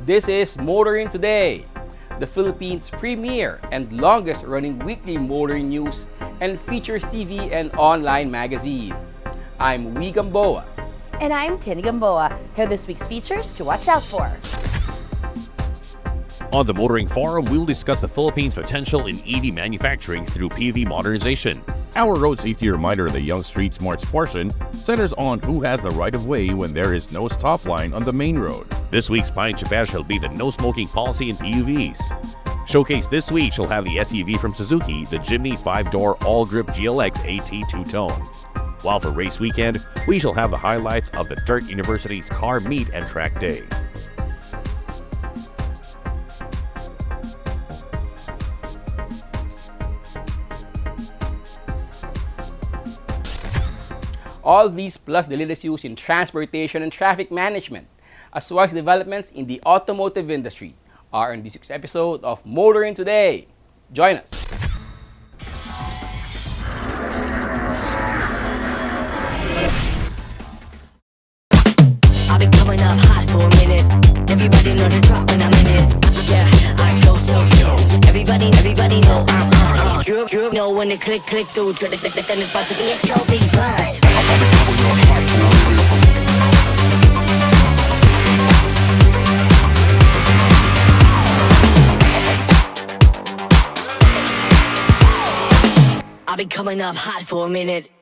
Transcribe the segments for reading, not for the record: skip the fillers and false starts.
This is Motoring Today, the Philippines' premier and longest-running weekly motoring news and features TV and online magazine. I'm Wee Gamboa. And I'm Tinny Gamboa. Here are this week's features to watch out for. On the Motoring Forum, we'll discuss the Philippines' potential in EV manufacturing through PV modernization. Our road safety reminder of the Young Street Smarts portion centers on who has the right of way when there is no stop line on the main road. This week's Pine Chaper shall be the no smoking policy in PUVs. Showcase this week shall have the SUV from Suzuki, the Jimny 5-door all-grip GLX AT two-tone. While for race weekend, we shall have the highlights of the Dirt University's car meet and track day. All these plus the latest news in transportation and traffic management, as well as developments in the automotive industry, are in this week's episode of Motoring Today. Join us. I've been coming up hot for a minute. Everybody know the drop when I'm in it. Yeah, I go so yo. Everybody know I'm you know when they click through to the send this box to be a slow beat run. I've been coming up hot for a minute.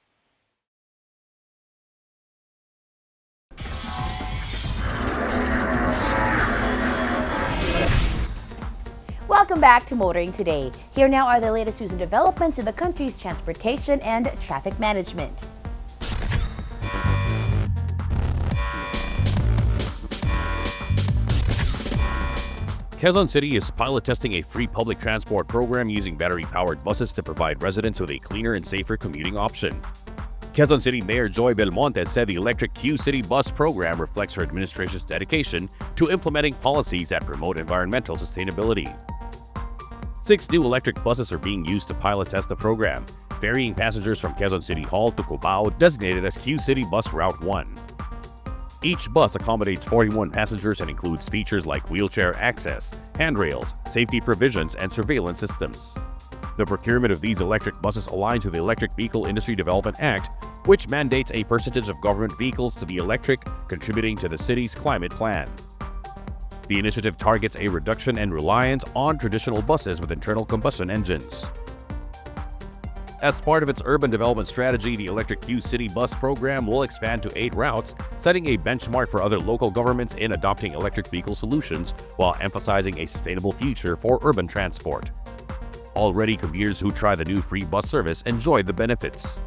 Welcome back to Motoring Today. Here now are the latest news and developments in the country's transportation and traffic management. Quezon City is pilot testing a free public transport program using battery-powered buses to provide residents with a cleaner and safer commuting option. Quezon City Mayor Joy Belmonte said the electric Q-City bus program reflects her administration's dedication to implementing policies that promote environmental sustainability. 6 new electric buses are being used to pilot test the program, ferrying passengers from Quezon City Hall to Cubao, designated as Q-City Bus Route 1. Each bus accommodates 41 passengers and includes features like wheelchair access, handrails, safety provisions, and surveillance systems. The procurement of these electric buses aligns with the Electric Vehicle Industry Development Act, which mandates a percentage of government vehicles to be electric, contributing to the city's climate plan. The initiative targets a reduction in reliance on traditional buses with internal combustion engines. As part of its urban development strategy, the electric Q-City bus program will expand to 8 routes, setting a benchmark for other local governments in adopting electric vehicle solutions while emphasizing a sustainable future for urban transport. Already, commuters who try the new free bus service enjoy the benefits.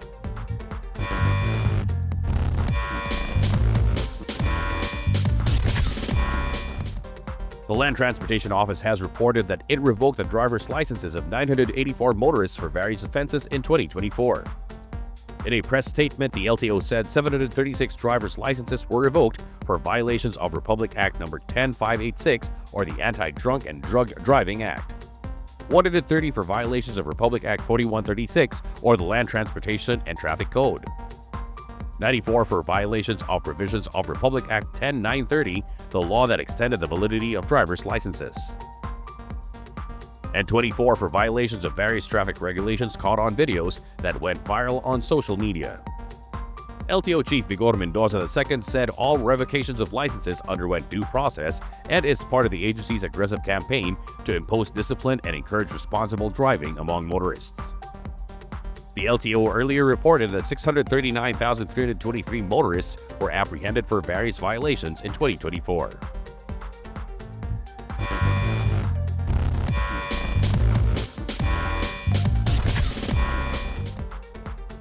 The Land Transportation Office has reported that it revoked the driver's licenses of 984 motorists for various offenses in 2024. In a press statement, the LTO said 736 driver's licenses were revoked for violations of Republic Act No. 10586 or the Anti-Drunk and Drug Driving Act. 130 for violations of Republic Act 4136 or the Land Transportation and Traffic Code. 94 for violations of provisions of Republic Act 10930, the law that extended the validity of driver's licenses. And 24 for violations of various traffic regulations caught on videos that went viral on social media. LTO Chief Vigor Mendoza II said all revocations of licenses underwent due process and is part of the agency's aggressive campaign to impose discipline and encourage responsible driving among motorists. The LTO earlier reported that 639,323 motorists were apprehended for various violations in 2024.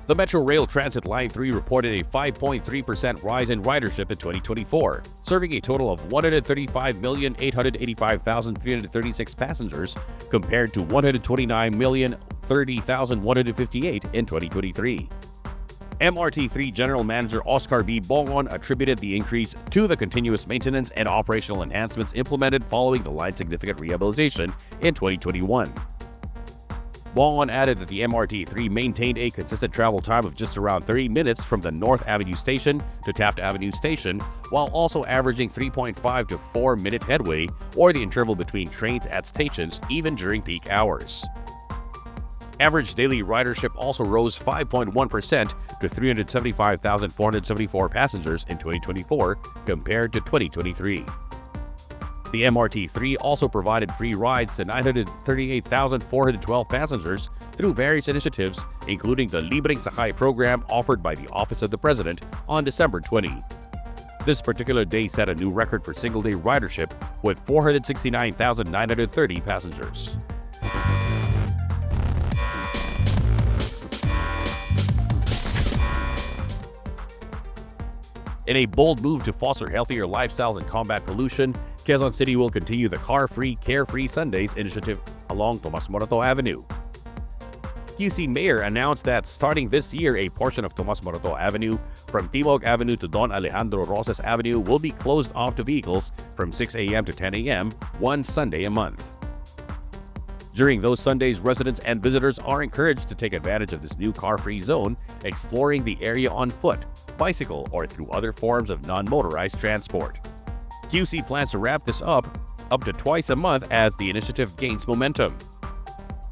The Metro Rail Transit Line 3 reported a 5.3% rise in ridership in 2024, serving a total of 135,885,336 passengers compared to 129,030,158 in 2023. MRT3 General Manager Oscar B. Bongon attributed the increase to the continuous maintenance and operational enhancements implemented following the line's significant rehabilitation in 2021. Bongon added that the MRT-3 maintained a consistent travel time of just around 30 minutes from the North Avenue Station to Taft Avenue Station, while also averaging 3.5 to 4-minute headway, or the interval between trains at stations, even during peak hours. Average daily ridership also rose 5.1% to 375,474 passengers in 2024 compared to 2023. The MRT-3 also provided free rides to 938,412 passengers through various initiatives, including the Libreng Sakay program offered by the Office of the President on December 20. This particular day set a new record for single-day ridership with 469,930 passengers. In a bold move to foster healthier lifestyles and combat pollution, Quezon City will continue the Car-Free, Carefree Sundays initiative along Tomas Morato Avenue. QC Mayor announced that starting this year, a portion of Tomas Morato Avenue from Timog Avenue to Don Alejandro Rosas Avenue will be closed off to vehicles from 6 a.m. to 10 a.m. one Sunday a month. During those Sundays, residents and visitors are encouraged to take advantage of this new car-free zone, exploring the area on foot, bicycle, or through other forms of non-motorized transport. QC plans to wrap this up to twice a month as the initiative gains momentum.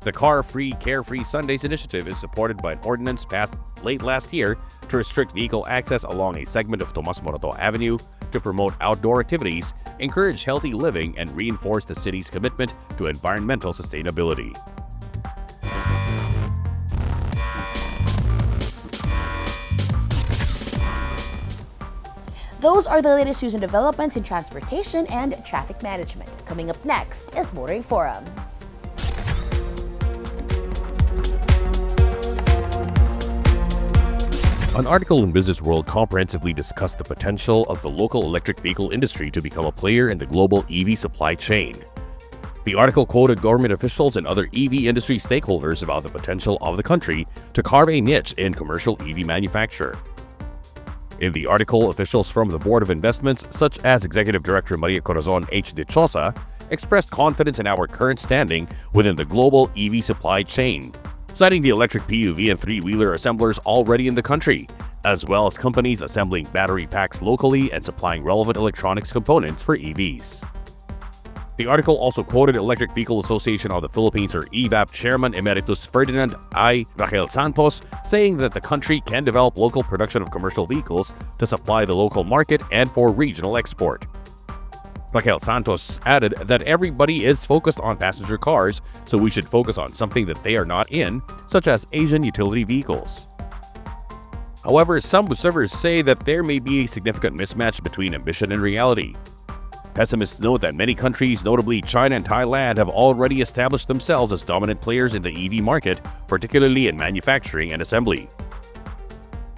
The Car-Free, Carefree Sundays initiative is supported by an ordinance passed late last year to restrict vehicle access along a segment of Tomas Morato Avenue to promote outdoor activities, encourage healthy living, and reinforce the city's commitment to environmental sustainability. Those are the latest news and developments in transportation and traffic management. Coming up next is Motoring Forum. An article in Business World comprehensively discussed the potential of the local electric vehicle industry to become a player in the global EV supply chain. The article quoted government officials and other EV industry stakeholders about the potential of the country to carve a niche in commercial EV manufacture. In the article, officials from the Board of Investments, such as Executive Director Maria Corazon H. de Chosa, expressed confidence in our current standing within the global EV supply chain, citing the electric PUV and three-wheeler assemblers already in the country, as well as companies assembling battery packs locally and supplying relevant electronics components for EVs. The article also quoted Electric Vehicle Association of the Philippines, or EVAP Chairman Emeritus Ferdinand I. Raquel Santos, saying that the country can develop local production of commercial vehicles to supply the local market and for regional export. Raquel Santos added that everybody is focused on passenger cars, so we should focus on something that they are not in, such as Asian utility vehicles. However, some observers say that there may be a significant mismatch between ambition and reality. Pessimists note that many countries, notably China and Thailand, have already established themselves as dominant players in the EV market, particularly in manufacturing and assembly.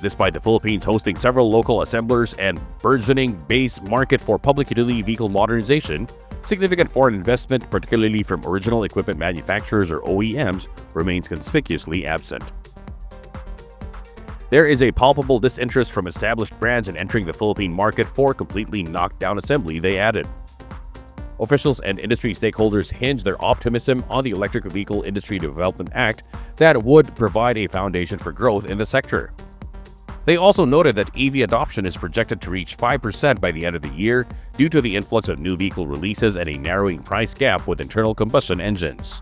Despite the Philippines hosting several local assemblers and burgeoning base market for public utility vehicle modernization, significant foreign investment, particularly from original equipment manufacturers or OEMs, remains conspicuously absent. There is a palpable disinterest from established brands in entering the Philippine market for completely knocked-down assembly, they added. Officials and industry stakeholders hinge their optimism on the Electric Vehicle Industry Development Act that would provide a foundation for growth in the sector. They also noted that EV adoption is projected to reach 5% by the end of the year due to the influx of new vehicle releases and a narrowing price gap with internal combustion engines.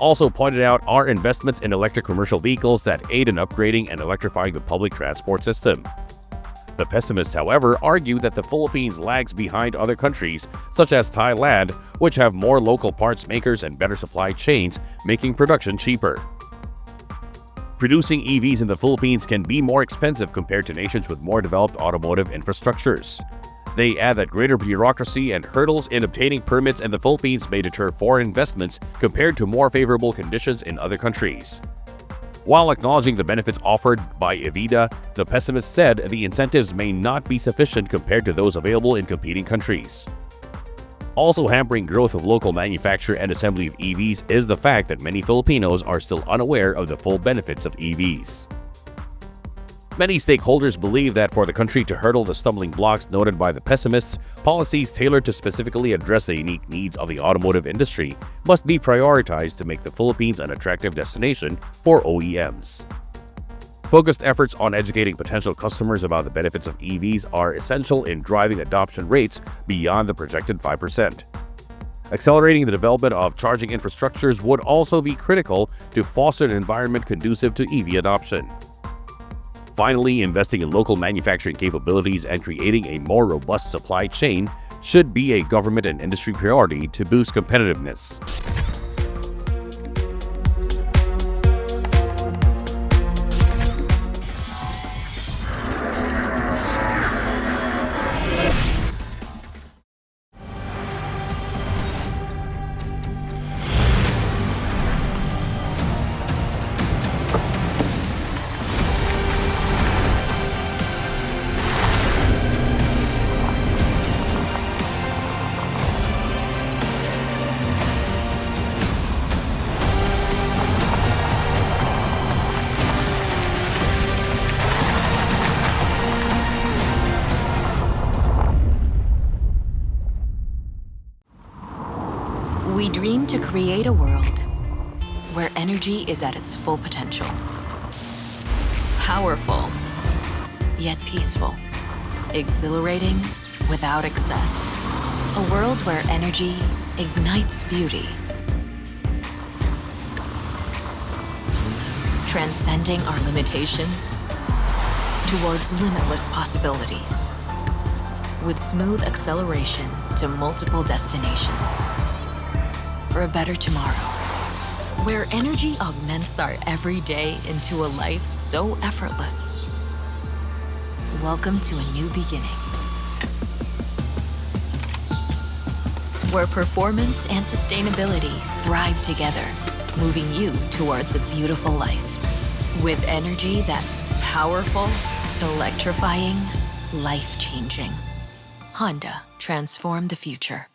Also pointed out are investments in electric commercial vehicles that aid in upgrading and electrifying the public transport system. The pessimists, however, argue that the Philippines lags behind other countries, such as Thailand, which have more local parts makers and better supply chains, making production cheaper. Producing EVs in the Philippines can be more expensive compared to nations with more developed automotive infrastructures. They add that greater bureaucracy and hurdles in obtaining permits in the Philippines may deter foreign investments compared to more favorable conditions in other countries. While acknowledging the benefits offered by EVIDA, the pessimists said the incentives may not be sufficient compared to those available in competing countries. Also hampering growth of local manufacture and assembly of EVs is the fact that many Filipinos are still unaware of the full benefits of EVs. Many stakeholders believe that for the country to hurdle the stumbling blocks noted by the pessimists, policies tailored to specifically address the unique needs of the automotive industry must be prioritized to make the Philippines an attractive destination for OEMs. Focused efforts on educating potential customers about the benefits of EVs are essential in driving adoption rates beyond the projected 5%. Accelerating the development of charging infrastructures would also be critical to foster an environment conducive to EV adoption. Finally, investing in local manufacturing capabilities and creating a more robust supply chain should be a government and industry priority to boost competitiveness. We dream to create a world where energy is at its full potential. Powerful, yet peaceful. Exhilarating without excess. A world where energy ignites beauty. Transcending our limitations towards limitless possibilities. With smooth acceleration to multiple destinations. For a better tomorrow, where energy augments our everyday into a life so effortless. Welcome to a new beginning. Where performance and sustainability thrive together, moving you towards a beautiful life. With energy that's powerful, electrifying, life-changing. Honda, transform the future.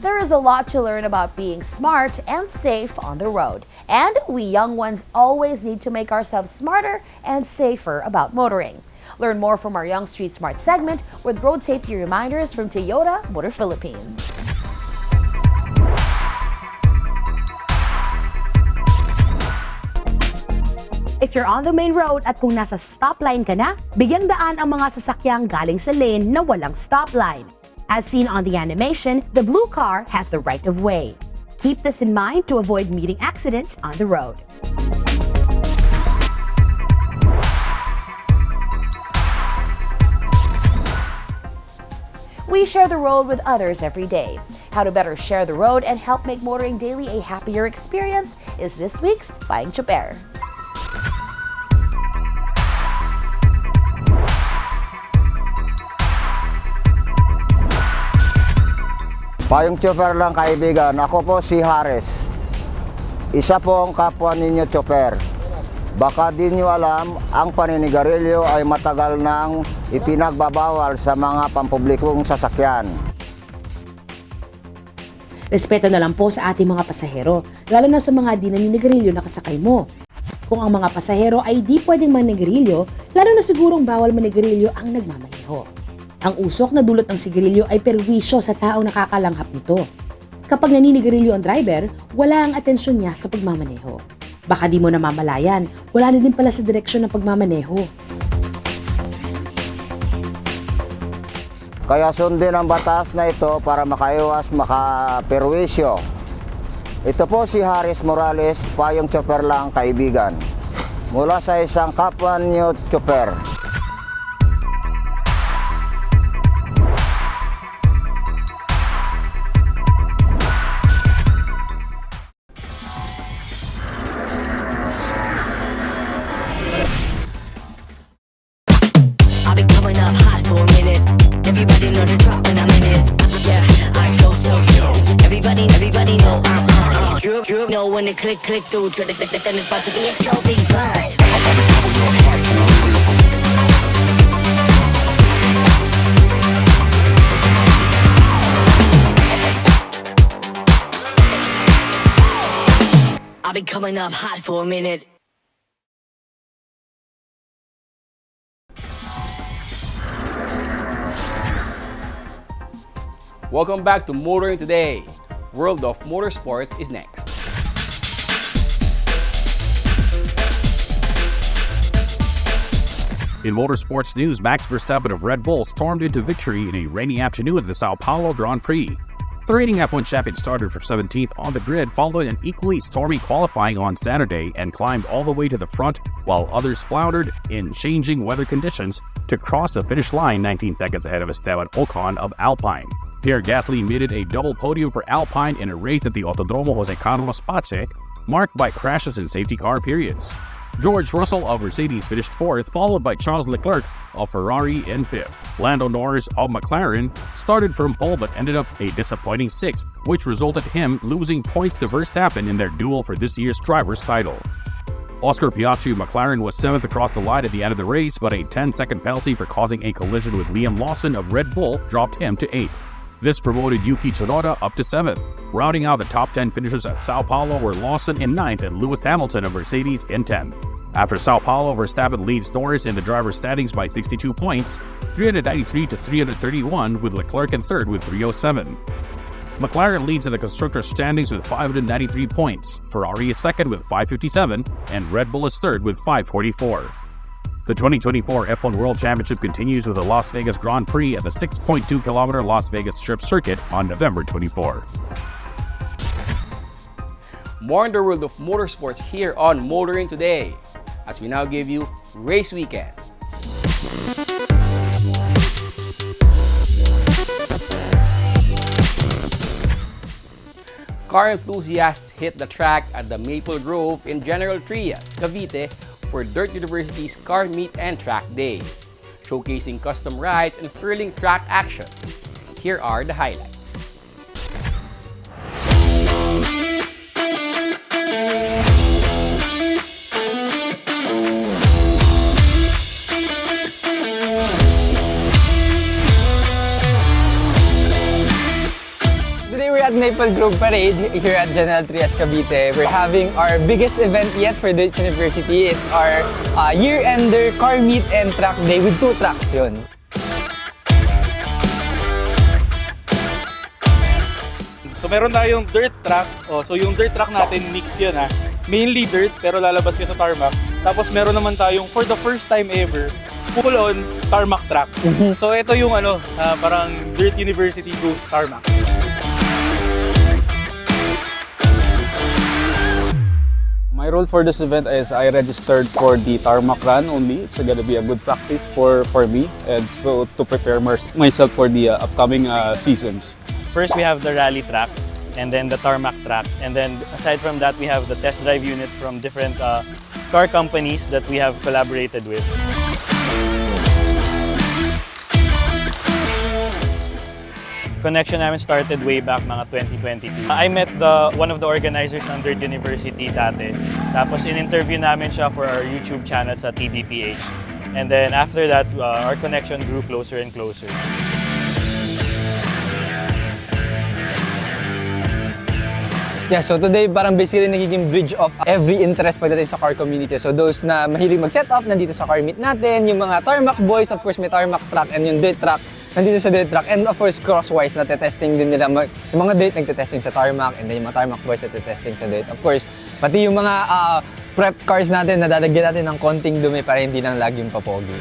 There is a lot to learn about being smart and safe on the road. And we young ones always need to make ourselves smarter and safer about motoring. Learn more from our Young Street Smart segment with road safety reminders from Toyota Motor Philippines. If you're on the main road at kung nasa stopline ka na, bigyang daan ang mga sasakyang galing sa lane na walang stopline. As seen on the animation, the blue car has the right of way. Keep this in mind to avoid meeting accidents on the road. We share the road with others every day. How to better share the road and help make motoring daily a happier experience is this week's Payong Tsoper. Payong Tsoper lang kaibigan, ako po si Hares. Isa pong kapwa ninyo Tsoper. Baka di nyo alam, ang paninigarilyo ay matagal nang ipinagbabawal sa mga pampublikong sasakyan. Respeto na lang po sa ating mga pasahero, lalo na sa mga di naninigarilyo na kasakay mo. Kung ang mga pasahero ay di pwedeng manigarilyo, lalo na sigurong bawal manigarilyo ang nagmamaneho. Ang usok na dulot ng sigarilyo ay perwisyo sa taong nakakalanghap nito. Kapag naninigarilyo ang driver, wala ang atensyon niya sa pagmamaneho. Baka di mo namamalayan, wala na din pala sa direksyon ng pagmamaneho. Kaya sundin ang batas na ito para makaiwas makaperwisyo. Ito po si Haris Morales, Payong Tsoper lang kaibigan. Mula sa isang kapwa niyo Tsoper. I've been coming up hot for a minute. Everybody know the drop when I'm in it. Yeah, I go so Everybody know I'm on it. You know when the click through to the system is about to be a slow beat ride. I've been coming up hot for a minute. Welcome back to Motoring Today. World of Motorsports is next. In motorsports news, Max Verstappen of Red Bull stormed into victory in a rainy afternoon at the Sao Paulo Grand Prix. The reigning F1 champion started for 17th on the grid following an equally stormy qualifying on Saturday and climbed all the way to the front while others floundered in changing weather conditions to cross the finish line 19 seconds ahead of Esteban Ocon of Alpine. Pierre Gasly made it a double podium for Alpine in a race at the Autodromo Jose Carlos Pace, marked by crashes in safety car periods. George Russell of Mercedes finished 4th, followed by Charles Leclerc of Ferrari in 5th. Lando Norris of McLaren started from pole but ended up a disappointing 6th, which resulted in him losing points to Verstappen in their duel for this year's driver's title. Oscar Piastri of McLaren was 7th across the line at the end of the race, but a 10-second penalty for causing a collision with Liam Lawson of Red Bull dropped him to 8th. This promoted Yuki Tsunoda up to 7th. Rounding out the top 10 finishers at Sao Paulo were Lawson in 9th and Lewis Hamilton of Mercedes in 10th. After Sao Paulo, Verstappen leads Norris in the driver's standings by 62 points, 393 to 331, with Leclerc in 3rd with 307. McLaren leads in the constructors' standings with 593 points, Ferrari is 2nd with 557, and Red Bull is 3rd with 544. The 2024 F1 World Championship continues with the Las Vegas Grand Prix at the 6.2-kilometer Las Vegas Strip Circuit on November 24. More in the world of motorsports here on Motoring Today, as we now give you Race Weekend. Car enthusiasts hit the track at the Maple Grove in General Trias, Cavite for Dirt University's Car Meet and Track Day, showcasing custom rides and thrilling track action. Here are the highlights. Today we're at Maple Grove Parade here at General Trias, Cavite. We're having our biggest event yet for Dirt University. It's our year-ender car meet and track day with 2 tracks yun. So meron tayong dirt track. So yung dirt track natin mixed yun ha. Mainly dirt pero lalabas ka sa tarmac. Tapos meron naman tayong for the first time ever full on tarmac track. So ito yung parang Dirt University goes tarmac. My role for this event is I registered for the tarmac run only. It's gonna be a good practice for me and so to prepare myself for the upcoming seasons. First, we have the rally track and then the tarmac track. And then aside from that, we have the test drive unit from different car companies that we have collaborated with. Connection namin started way back mga 2022. I met one of the organizers ng Dirt University dati. Tapos in-interview namin siya for our YouTube channel sa TBPH. And then after that, our connection grew closer and closer. Yeah, so today parang basically nagiging bridge of every interest pagdating sa car community. So those na mahilig mag-setup, nandito sa car meet natin. Yung mga tarmac boys, of course may tarmac track, and yung dirt track, nandito sa dirt track. And of course, crosswise, natetesting din nila. Yung mga dirt nagtetesting sa tarmac, and then yung mga tarmac boys natetesting sa dirt. Of course, pati yung mga prep cars natin, nadalagyan natin ng konting dumi para hindi lang laging papogi.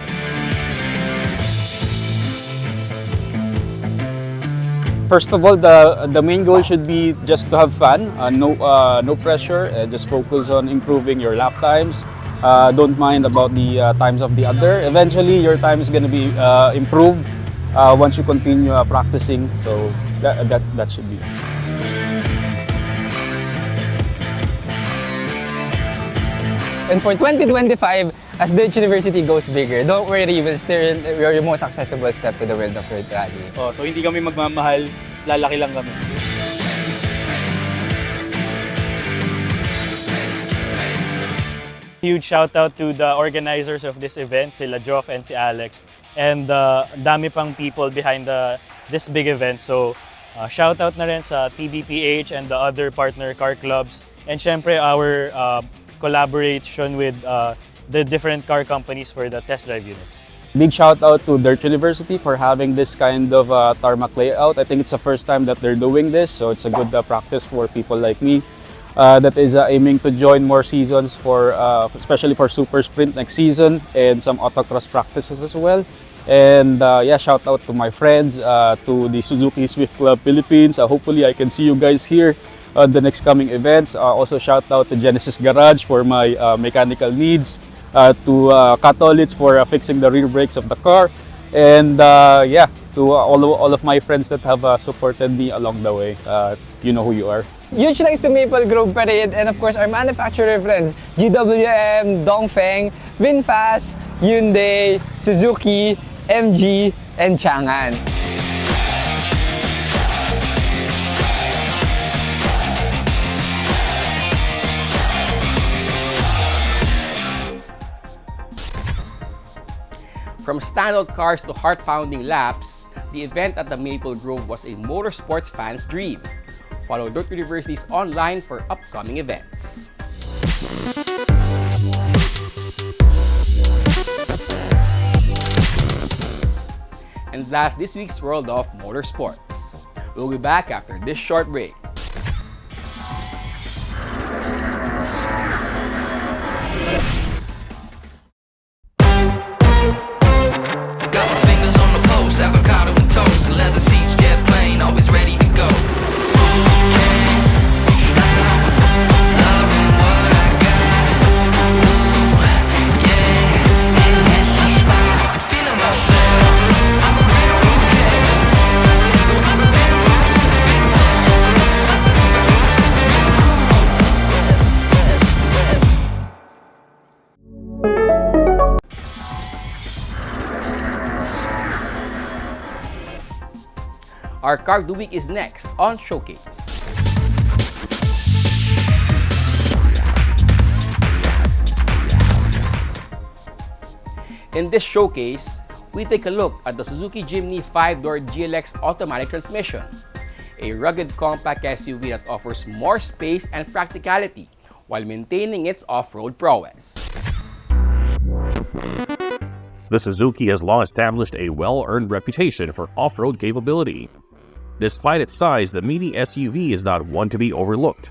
First of all, the main goal should be just to have fun, no pressure, just focus on improving your lap times. Don't mind about the times of the other. Eventually, your time is going to be improved once you continue practicing. So that should be. And for 2025, as Dirt University goes bigger, don't worry, we'll steer your most accessible step to the world of dirt rally. So hindi kami magmamahal, lalaki lang kami. Huge shout out to the organizers of this event, sila Joff and si Alex. And dami pang people behind this big event. So shout out na rin sa TBPH and the other partner car clubs and syempre our collaboration with the different car companies for the test drive units. Big shout out to Dirt University for having this kind of tarmac layout. I think it's the first time that they're doing this, so it's a good practice for people like me that is aiming to join more seasons for especially for Super Sprint next season and some autocross practices as well. And yeah, shout out to my friends, to the Suzuki Swift Club Philippines. Hopefully I can see you guys here on the next coming events. Also shout out to Genesis Garage for my mechanical needs, to Catolits for fixing the rear brakes of the car, and yeah, to all of my friends that have supported me along the way. You know who you are. Huge thanks to Maple Grove Parade and of course our manufacturer friends GWM, Dongfeng, VinFast, Hyundai, Suzuki, MG, and Changan. From standout cars to heart-pounding laps, the event at the Maple Grove was a motorsports fan's dream. Follow Dirt University's online for upcoming events. And that's this week's World of Motorsports. We'll be back after this short break. Avocado and toast, leather seats, jet plane, always ready to go. Loving what I got. Yeah, it hits the spot. Feeling myself. I'm a real cool kid. Our Car of the Week is next on Showcase. In this showcase, we take a look at the Suzuki Jimny 5-door GLX automatic transmission, a rugged compact SUV that offers more space and practicality while maintaining its off-road prowess. The Suzuki has long established a well-earned reputation for off-road capability. Despite its size, the meaty SUV is not one to be overlooked.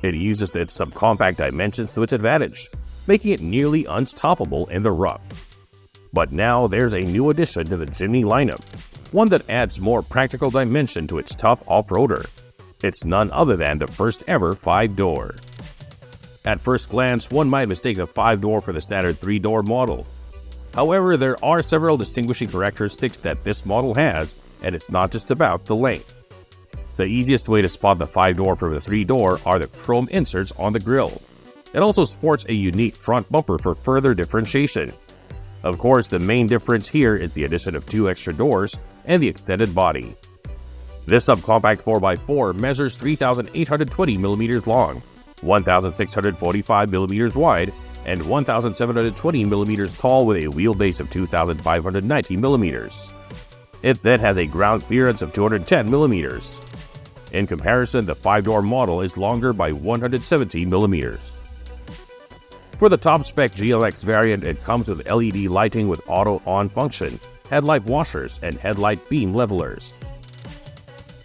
It uses its subcompact dimensions to its advantage, making it nearly unstoppable in the rough. But now there's a new addition to the Jimny lineup, one that adds more practical dimension to its tough off-roader. It's none other than the first ever 5-door. At first glance, one might mistake the 5-door for the standard 3-door model. However, there are several distinguishing characteristics that this model has, and it's not just about the length. The easiest way to spot the 5-door from the 3-door are the chrome inserts on the grille. It also sports a unique front bumper for further differentiation. Of course, the main difference here is the addition of 2 extra doors and the extended body. This subcompact 4x4 measures 3,820mm long, 1,645mm wide, and 1,720mm tall with a wheelbase of 2,590mm. It then has a ground clearance of 210mm. In comparison, the 5-door model is longer by 117mm. For the top-spec GLX variant, it comes with LED lighting with auto-on function, headlight washers, and headlight beam levelers.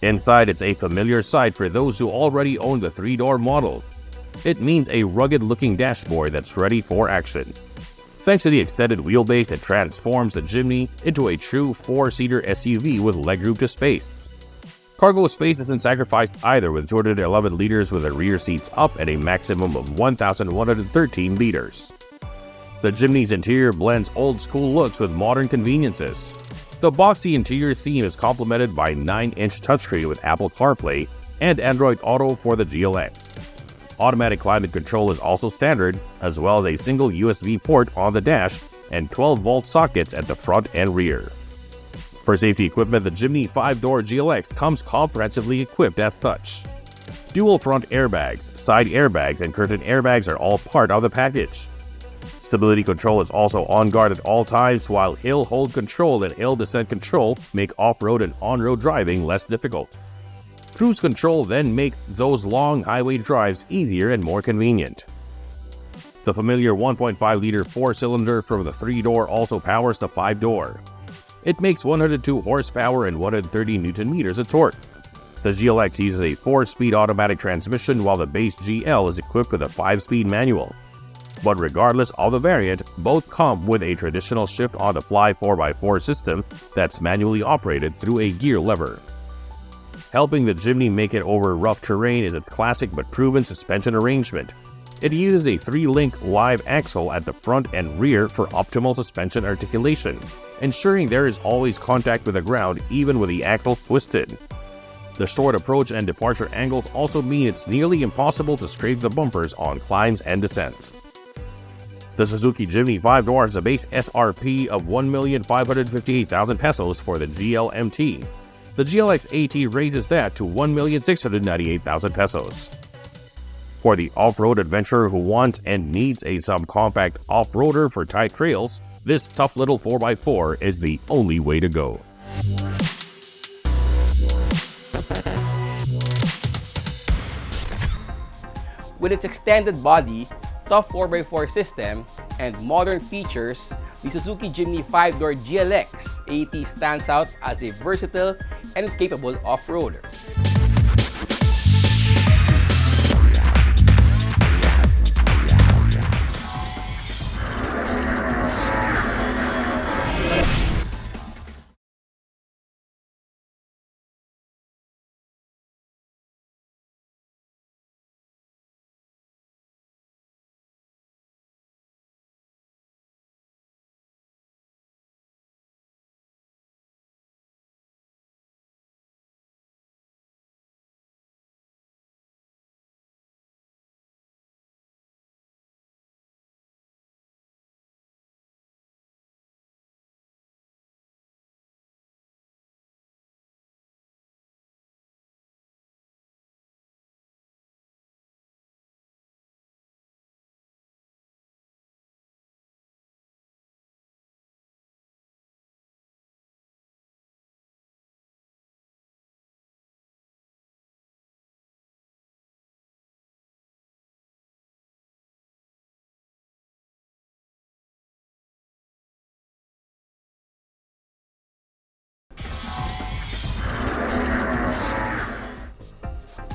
Inside, it's a familiar sight for those who already own the 3-door model. It means a rugged-looking dashboard that's ready for action. Thanks to the extended wheelbase, it transforms the Jimny into a true 4-seater SUV with legroom to space. Cargo space isn't sacrificed either, with 211 liters with the rear seats up and a maximum of 1,113 liters. The Jimny's interior blends old-school looks with modern conveniences. The boxy interior theme is complemented by 9-inch touchscreen with Apple CarPlay and Android Auto for the GLX. Automatic climate control is also standard, as well as a single USB port on the dash and 12-volt sockets at the front and rear. For safety equipment, the Jimny 5-door GLX comes comprehensively equipped as such. Dual front airbags, side airbags, and curtain airbags are all part of the package. Stability control is also on guard at all times, while hill hold control and hill descent control make off-road and on-road driving less difficult. Cruise control then makes those long highway drives easier and more convenient. The familiar 1.5-liter 4-cylinder from the 3-door also powers the 5-door. It makes 102 horsepower and 130 Nm of torque. The GLX uses a 4-speed automatic transmission while the base GL is equipped with a 5-speed manual. But regardless of the variant, both come with a traditional shift-on-the-fly 4x4 system that's manually operated through a gear lever. Helping the Jimny make it over rough terrain is its classic but proven suspension arrangement. It uses a 3-link live axle at the front and rear for optimal suspension articulation, ensuring there is always contact with the ground even with the axle twisted. The short approach and departure angles also mean it's nearly impossible to scrape the bumpers on climbs and descents. The Suzuki Jimny 5-door has a base SRP of 1,558,000 pesos for the GLMT. The GLX AT raises that to 1,698,000 pesos. For the off-road adventurer who wants and needs a subcompact off-roader for tight trails, this tough little 4x4 is the only way to go. With its extended body, tough 4x4 system, and modern features, the Suzuki Jimny 5-door GLX AT stands out as a versatile and capable off-roader.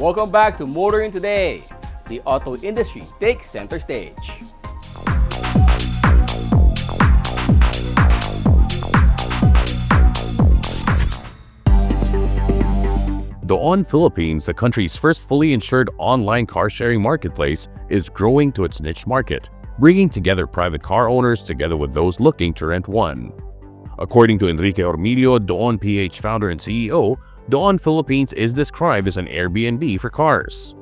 Welcome back to Motoring Today. The auto industry takes center stage. Doon Philippines, the country's first fully insured online car-sharing marketplace, is growing to its niche market, bringing together private car owners together with those looking to rent one. According to Enrique Ormilio, Doon PH founder and CEO, Doon Philippines is described as an Airbnb for cars.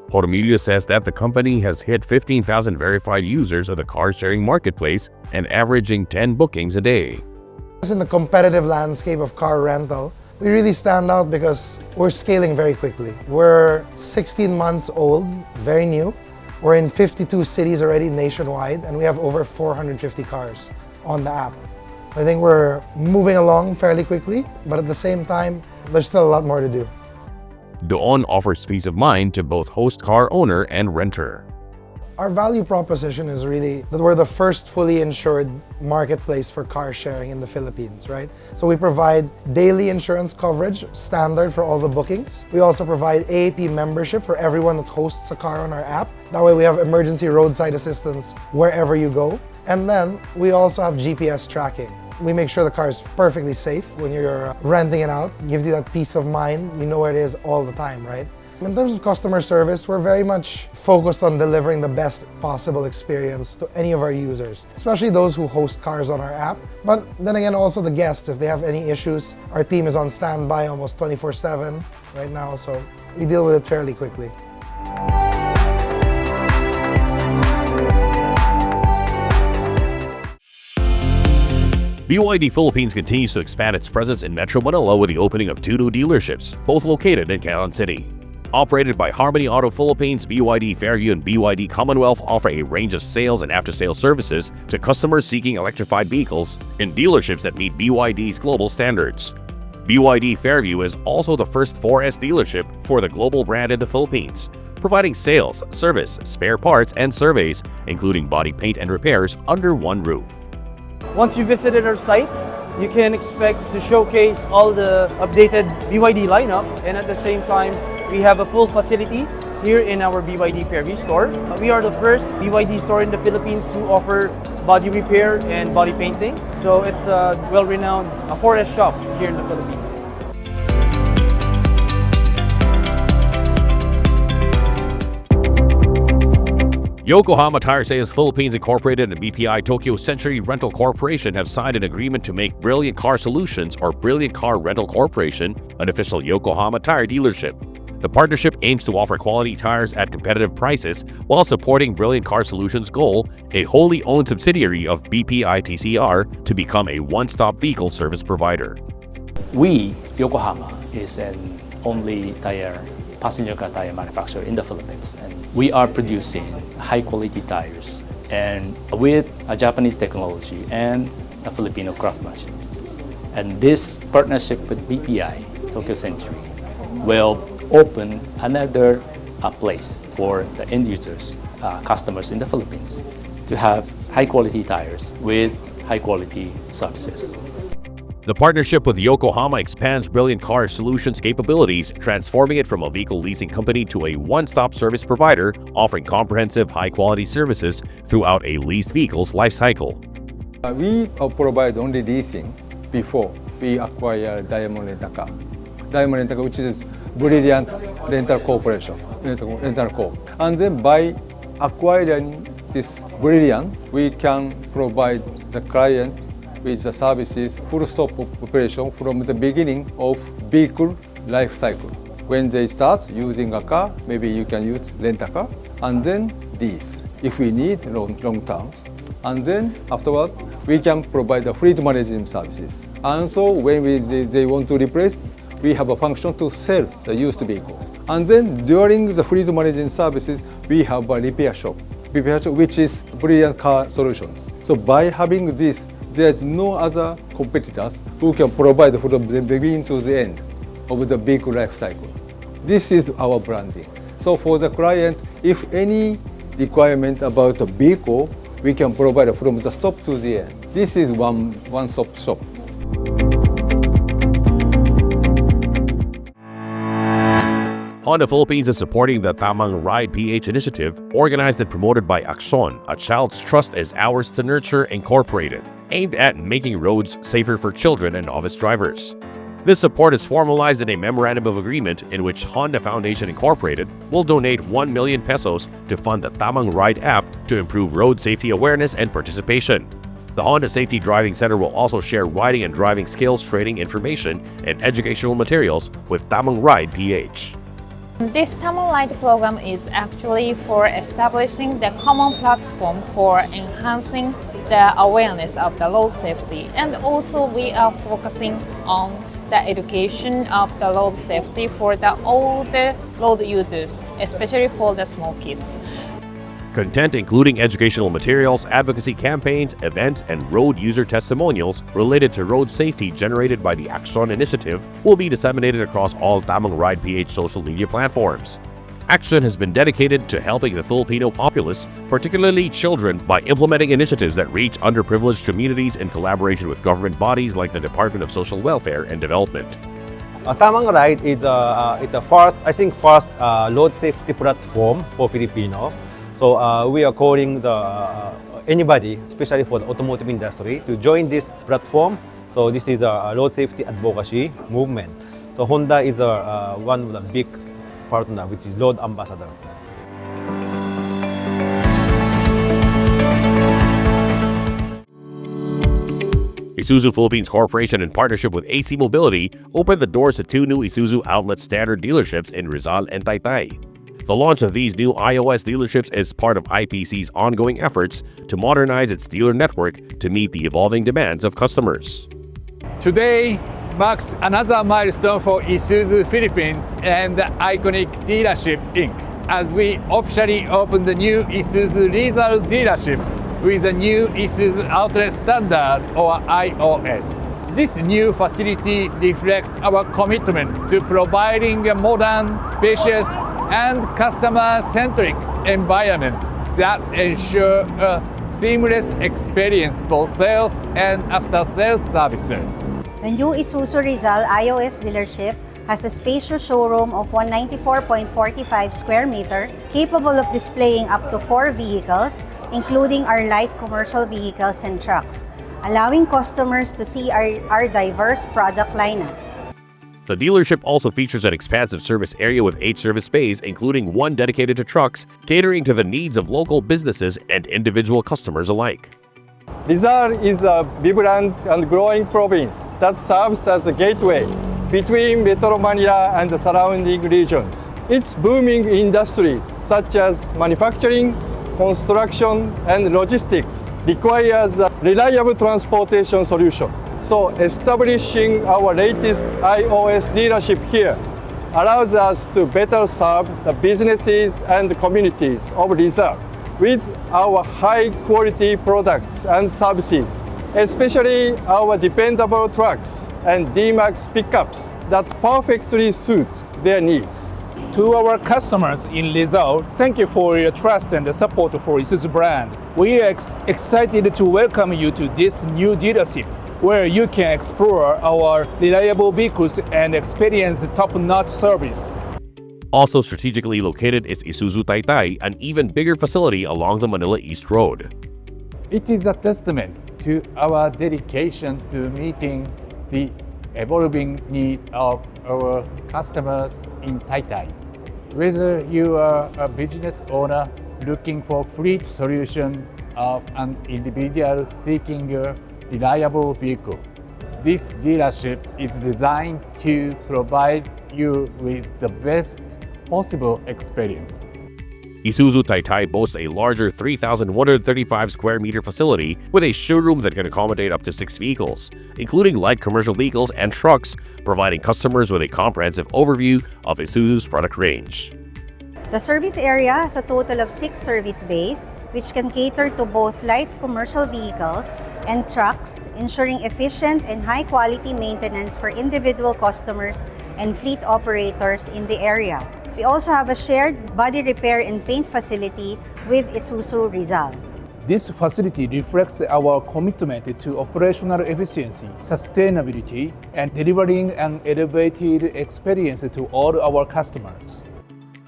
Ormilio says that the company has hit 15,000 verified users of the car-sharing marketplace and averaging 10 bookings a day. In the competitive landscape of car rental, we really stand out because we're scaling very quickly. We're 16 months old, very new. We're in 52 cities already nationwide, and we have over 450 cars on the app. I think we're moving along fairly quickly, but at the same time, there's still a lot more to do. Doon offers peace of mind to both host car owner and renter. Our value proposition is really that we're the first fully insured marketplace for car sharing in the Philippines, right? So we provide daily insurance coverage, standard for all the bookings. We also provide AAP membership for everyone that hosts a car on our app. That way we have emergency roadside assistance wherever you go. And then we also have GPS tracking. We make sure the car is perfectly safe when you're renting it out. It gives you that peace of mind. You know where it is all the time, right? In terms of customer service, we're very much focused on delivering the best possible experience to any of our users, especially those who host cars on our app. But then again, also the guests, if they have any issues, our team is on standby almost 24/7 right now, so we deal with it fairly quickly. BYD Philippines continues to expand its presence in Metro Manila with the opening of 2 new dealerships, both located in Quezon City. Operated by Harmony Auto Philippines, BYD Fairview and BYD Commonwealth offer a range of sales and after-sales services to customers seeking electrified vehicles in dealerships that meet BYD's global standards. BYD Fairview is also the first 4S dealership for the global brand in the Philippines, providing sales, service, spare parts, and surveys, including body paint and repairs under one roof. Once you visited our sites, you can expect to showcase all the updated BYD lineup, and at the same time, we have a full facility here in our BYD Fairview store. We are the first BYD store in the Philippines to offer body repair and body painting. So it's a well-renowned 4S shop here in the Philippines. Yokohama Tire Sales Philippines Incorporated and BPI Tokyo Century Rental Corporation have signed an agreement to make Brilliant Car Solutions or Brilliant Car Rental Corporation an official Yokohama tire dealership. The partnership aims to offer quality tires at competitive prices while supporting Brilliant Car Solutions' goal, a wholly owned subsidiary of BPI TCR, to become a one-stop vehicle service provider. We, Yokohama, is an only passenger car tire manufacturer in the Philippines, and we are producing high-quality tires and with a Japanese technology and a Filipino craftsmanship. And this partnership with BPI Tokyo Century will open another place for the end users, customers in the Philippines, to have high-quality tires with high-quality services. The partnership with Yokohama expands Brilliant Car Solutions' capabilities, transforming it from a vehicle leasing company to a one-stop service provider, offering comprehensive, high-quality services throughout a leased vehicle's life cycle. We provide only leasing before we acquire Diamond Rent-A-Car. Diamond Rent-A-Car, which is Brilliant Rental Corporation, Rental Corp. And then by acquiring this Brilliant, we can provide the client with the services full stop operation from the beginning of vehicle life cycle. When they start using a car, maybe you can use rent-a-car and then lease if we need long term. And then afterward, we can provide the fleet management services. And so when they want to replace, we have a function to sell the used vehicle. And then during the fleet management services, we have a repair shop which is Brilliant Car Solutions. So by having this, there's no other competitors who can provide from the beginning to the end of the vehicle life cycle. This is our branding. So for the client, if any requirement about the vehicle, we can provide from the stop to the end. This is one-stop shop. Honda Philippines is supporting the Tamang Ride PH initiative, organized and promoted by Aksyon, A Child's Trust is Ours to Nurture Incorporated, aimed at making roads safer for children and novice drivers. This support is formalized in a memorandum of agreement in which Honda Foundation Incorporated will donate 1 million pesos to fund the Tamang Ride app to improve road safety awareness and participation. The Honda Safety Driving Center will also share riding and driving skills training information and educational materials with Tamang Ride PH. This Tamang Ride program is actually for establishing the common platform for enhancing the awareness of the road safety, and also we are focusing on the education of the road safety for the older road users, especially for the small kids. Content including educational materials, advocacy campaigns, events, and road user testimonials related to road safety generated by the Aksyon initiative will be disseminated across all Tamang Ride PH social media platforms. Aksyon has been dedicated to helping the Filipino populace, particularly children, by implementing initiatives that reach underprivileged communities in collaboration with government bodies like the Department of Social Welfare and Development. Tamang Ride is a first road safety platform for Filipino. So we are calling anybody, especially for the automotive industry, to join this platform. So this is a road safety advocacy movement. So Honda is one of the big partner, which is Road Ambassador. Isuzu Philippines Corporation, in partnership with AC Mobility, opened the doors to 2 new Isuzu Outlet Standard dealerships in Rizal and Taytay. The launch of these new iOS dealerships is part of IPC's ongoing efforts to modernize its dealer network to meet the evolving demands of customers. Today marks another milestone for Isuzu Philippines and the Iconic Dealership Inc. as we officially open the new Isuzu Rizal dealership with the new Isuzu Outlet Standard or iOS. This new facility reflects our commitment to providing a modern, spacious, and customer-centric environment that ensure a seamless experience for sales and after-sales services. The new Isuzu Rizal iOS dealership has a spacious showroom of 194.45 square meter, capable of displaying up to 4 vehicles, including our light commercial vehicles and trucks, allowing customers to see our diverse product lineup. The dealership also features an expansive service area with 8 service bays, including 1 dedicated to trucks, catering to the needs of local businesses and individual customers alike. Rizal is a vibrant and growing province that serves as a gateway between Metro Manila and the surrounding regions. Its booming industries such as manufacturing, construction, and logistics requires a reliable transportation solution. So establishing our latest iOS dealership here allows us to better serve the businesses and communities of Rizal with our high-quality products and services, especially our dependable trucks and D-Max pickups that perfectly suit their needs. To our customers in Rizal, thank you for your trust and the support for Isuzu brand. We are excited to welcome you to this new dealership, where you can explore our reliable vehicles and experience top-notch service. Also strategically located is Isuzu Taytay, an even bigger facility along the Manila East Road. It is a testament to our dedication to meeting the evolving need of our customers in Taytay. Whether you are a business owner looking for fleet solution of an individual seeking a reliable vehicle, this dealership is designed to provide you with the best possible experience. Isuzu Taytay boasts a larger 3,135 square meter facility with a showroom that can accommodate up to 6 vehicles, including light commercial vehicles and trucks, providing customers with a comprehensive overview of Isuzu's product range. The service area has a total of 6 service bays, which can cater to both light commercial vehicles and trucks, ensuring efficient and high-quality maintenance for individual customers and fleet operators in the area. We also have a shared body repair and paint facility with Isuzu Rizal. This facility reflects our commitment to operational efficiency, sustainability, and delivering an elevated experience to all our customers.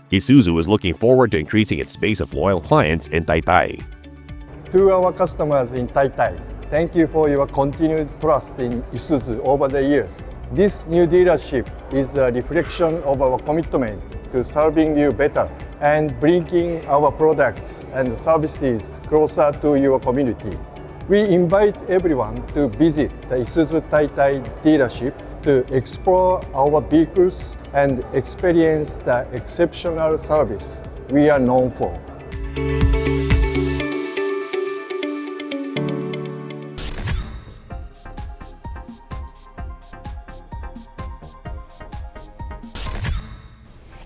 Isuzu is looking forward to increasing its base of loyal clients in Taytay. To our customers in Taytay, thank you for your continued trust in Isuzu over the years. This new dealership is a reflection of our commitment to serving you better and bringing our products and services closer to your community. We invite everyone to visit the Isuzu Taytay dealership to explore our vehicles and experience the exceptional service we are known for.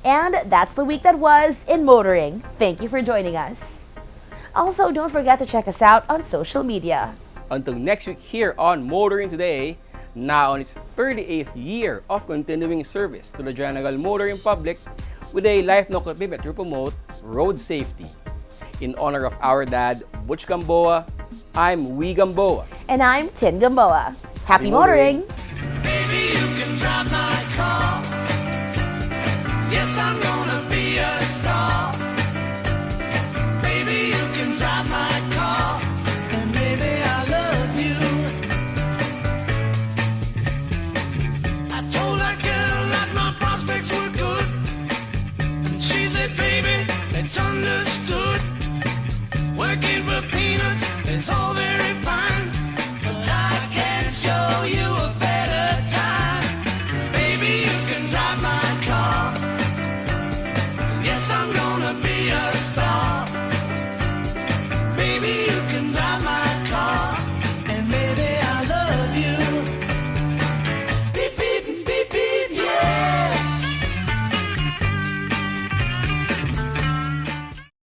And that's the week that was in motoring. Thank you for joining us. Also, don't forget to check us out on social media. Until next week here on Motoring Today, now on its 38th year of continuing service to the general motoring public with a lifelong commitment to promote road safety. In honor of our dad, Butch Gamboa, I'm Wee Gamboa. And I'm Tin Gamboa. Happy motoring! Baby, you can drive my car. Yes, I'm